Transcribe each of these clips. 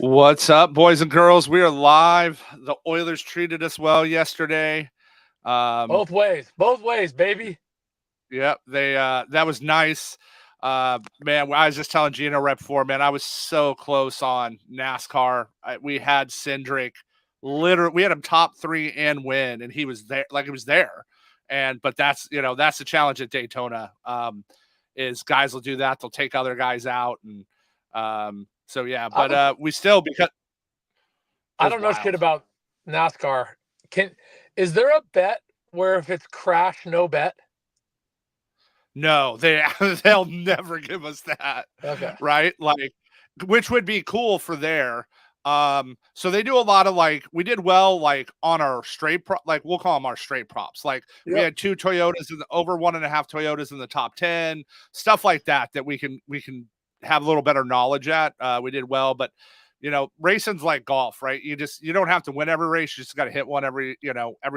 What's up, boys and girls? We are live. The Oilers treated us well yesterday. Both ways, baby. Yep, they that was nice. Man, I was just telling Gino right before, man, I was so close on NASCAR. We had Cindric, literally, we had him top 3 and win, and he was there, like it was there. But that's that's the challenge at Daytona. Is guys will do that, they'll take other guys out, and so yeah, but we still because I don't know shit about NASCAR. Is there a bet where if it's crash, no bet? No, they'll never give us that. Okay. Right? Like, which would be cool for there. So they do a lot of we did well on our straight we'll call them our straight props. We had 2 Toyotas over 1.5 Toyotas in the top 10, stuff like that we can have a little better knowledge at. We did well, but racing's like golf, right? You don't have to win every race. You just got to hit one every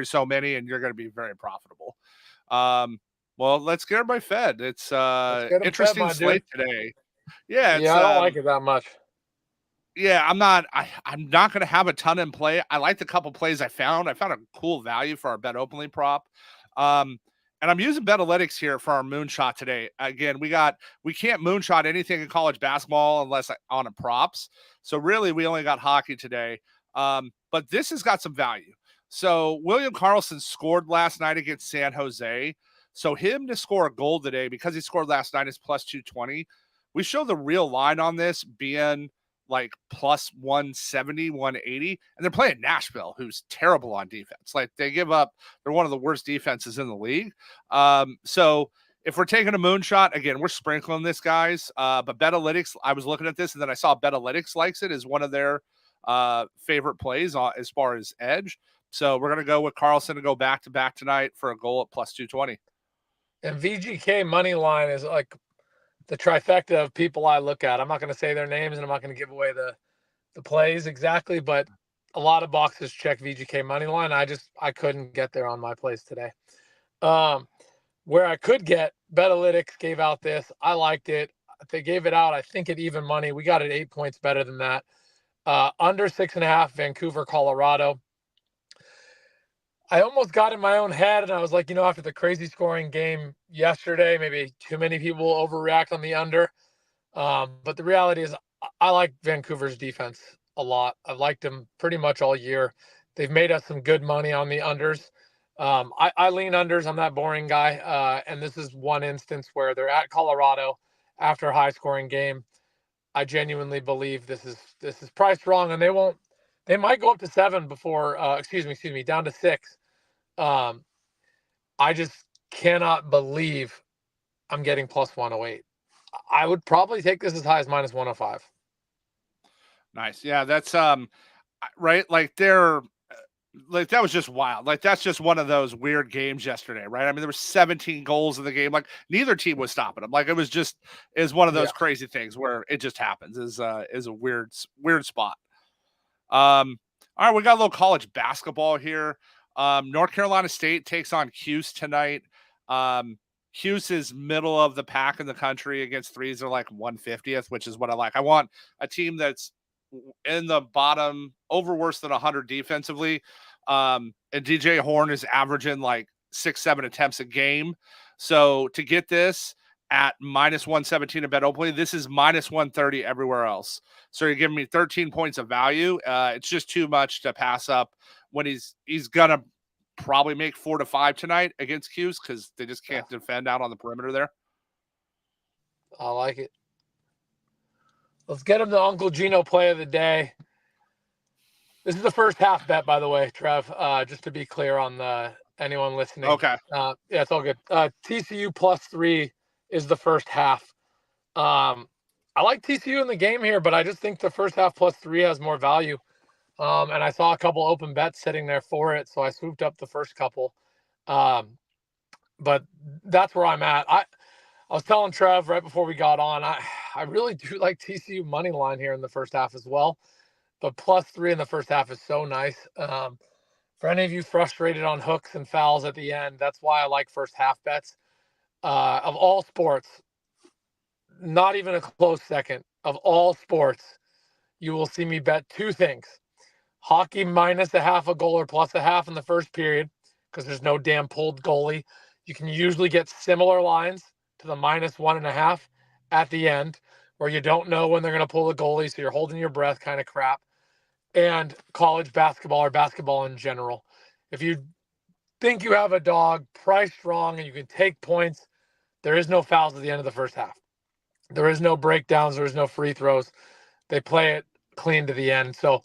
so many, and you're going to be very profitable. Well, let's get everybody fed. It's interesting slate today. Yeah, I don't like it that much. Yeah, I'm not going to have a ton in play. I liked a couple plays I found. I found a cool value for our bet openly prop. And I'm using Betalytics here for our moonshot today. Again, we can't moonshot anything in college basketball unless on a props. So really, we only got hockey today. But this has got some value. So William Karlsson scored last night against San Jose. So him to score a goal today, because he scored last night, is plus 220. We show the real line on this being like plus 170, 180. And they're playing Nashville, who's terrible on defense. They're one of the worst defenses in the league. So if we're taking a moonshot, again, we're sprinkling this, guys. But Betalytics, I was looking at this, and then I saw Betalytics likes it as one of their favorite plays as far as edge. So we're going to go with Karlsson to go back-to-back tonight for a goal at plus 220. And VGK money line is like the trifecta of people I look at. I'm not going to say their names, and I'm not going to give away the plays exactly, but a lot of boxes check VGK money line. I couldn't get there on my plays today. Where I could get, Betalytics gave out this. I liked it. They gave it out, I think, at even money. We got it 8 points better than that. Under 6.5, Vancouver, Colorado. I almost got in my own head, and I was like, after the crazy scoring game yesterday, maybe too many people overreact on the under. But the reality is I like Vancouver's defense a lot. I've liked them pretty much all year. They've made us some good money on the unders. I lean unders. I'm that boring guy. And this is one instance where they're at Colorado after a high-scoring game. I genuinely believe this is priced wrong, and they might go up to 7 before, down to 6. I just cannot believe I'm getting plus 108. I would probably take this as high as minus 105. Nice. Yeah, that's right. That was just wild. That's just one of those weird games yesterday, right? I mean, there were 17 goals in the game. Neither team was stopping them. It was one of those crazy things where it just happens. Is a weird spot. All right, we got a little college basketball here. North Carolina State takes on Hughes tonight. Hughes is middle of the pack in the country against threes. They're like 150th, which is what I like. I want a team that's in the bottom, over worse than 100 defensively. And DJ Horn is averaging 6-7 attempts a game. So to get this at minus 117 at bet openly, this is minus 130 everywhere else. So you're giving me 13 points of value. It's just too much to pass up when he's gonna probably make 4 to 5 tonight against Hughes because they just can't defend out on the perimeter there. I like it. Let's get him the Uncle Gino play of the day. This is the first half bet, by the way, Trev. Just to be clear on anyone listening. Okay. Yeah, it's all good. TCU plus 3 is the first half. I like TCU in the game here, but I just think the first half plus 3 has more value. And I saw a couple open bets sitting there for it, so I swooped up the first couple. But that's where I'm at. I was telling Trev right before we got on, I really do like TCU money line here in the first half as well. But plus 3 in the first half is so nice. For any of you frustrated on hooks and fouls at the end, that's why I like first half bets. Of all sports, not even a close second, of all sports, you will see me bet two things. Hockey minus a half a goal or plus a half in the first period, because there's no damn pulled goalie. You can usually get similar lines to the -1.5 at the end, where you don't know when they're going to pull the goalie, so you're holding your breath kind of crap. And college basketball or basketball in general. If you think you have a dog priced wrong and you can take points, there is no fouls at the end of the first half. There is no breakdowns. There is no free throws. They play it clean to the end. So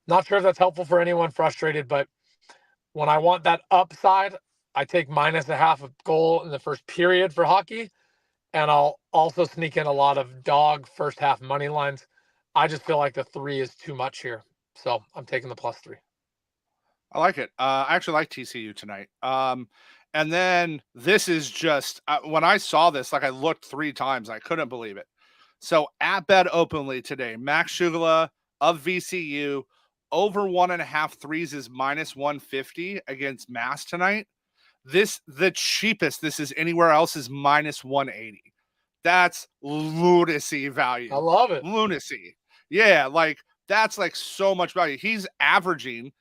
not sure if that's helpful for anyone frustrated, but when I want that upside, I take minus a half a goal in the first period for hockey. And I'll also sneak in a lot of dog first half money lines. I just feel like the 3 is too much here. So I'm taking the +3. I like it. I actually like TCU tonight. And then this is just when I saw this, like I looked 3 times, I couldn't believe it. So at Bet Openly today, Max Shugala of VCU over 1.5 threes is -150 against Mass tonight. The cheapest this is anywhere else is -180. That's lunacy value. I love it. Lunacy. Yeah, like that's like so much value. He's averaging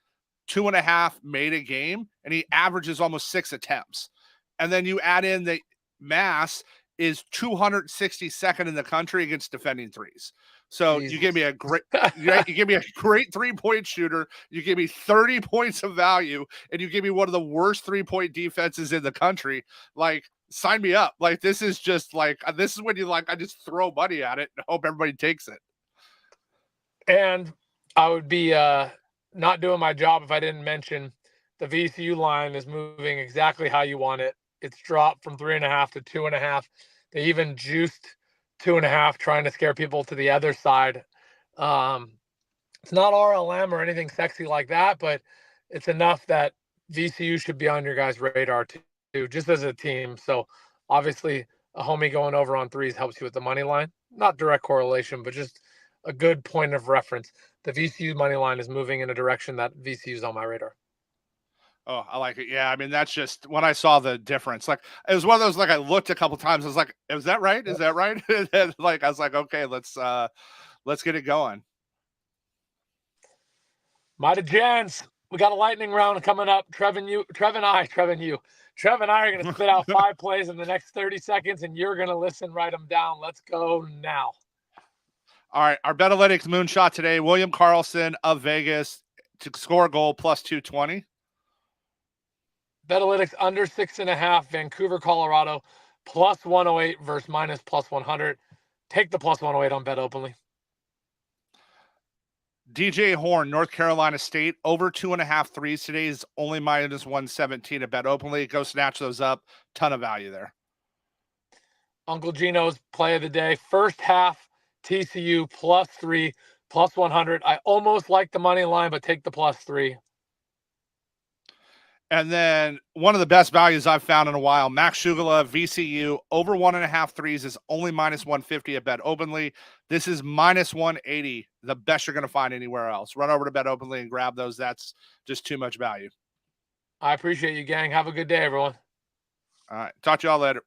2.5 made a game, and he averages almost 6 attempts. And then you add in the Mass is 262nd in the country against defending threes. So Jesus. you give me a great, you give me a great 3-point shooter. You give me 30 points of value, and you give me one of the worst 3-point defenses in the country. Like, sign me up. Like, this is just like, this is when you like, I just throw money at it and hope everybody takes it. And I would be not doing my job if I didn't mention the VCU line is moving exactly how you want it. It's dropped from 3.5 to 2.5. They even juiced 2.5, trying to scare people to the other side. It's not RLM or anything sexy like that, but it's enough that VCU should be on your guys' radar too, just as a team. So obviously a homie going over on 3s helps you with the money line. Not direct correlation, but just a good point of reference. The VCU money line is moving in a direction that VCU is on my radar. Oh, I like it. Yeah, I mean, that's just when I saw the difference. Like, it was one of those, like, I looked a couple times. I was like, is that right? Is that right? And then, like, I was like, okay, let's get it going. Mighty Gents, we got a lightning round coming up. Trev and I are going to spit out 5 plays in the next 30 seconds, and you're going to listen, write them down. Let's go now. All right, our Betalytics moonshot today, William Karlsson of Vegas to score a goal +220. Betalytics under 6.5, Vancouver, Colorado, +108 versus -+100. Take the +108 on Bet Openly. DJ Horn, North Carolina State, over 2.5 threes today is only -117 at Bet Openly. Go snatch those up. Ton of value there. Uncle Gino's play of the day. First half, TCU +3, +100. I almost like the money line, but take the +3. And then one of the best values I've found in a while, Max Shugala, VCU, over 1.5 threes is only -150 at Bet Openly. This is -180, the best you're going to find anywhere else. Run over to Bet Openly and grab those. That's just too much value. I appreciate you, gang. Have a good day, everyone. All right. Talk to y'all later.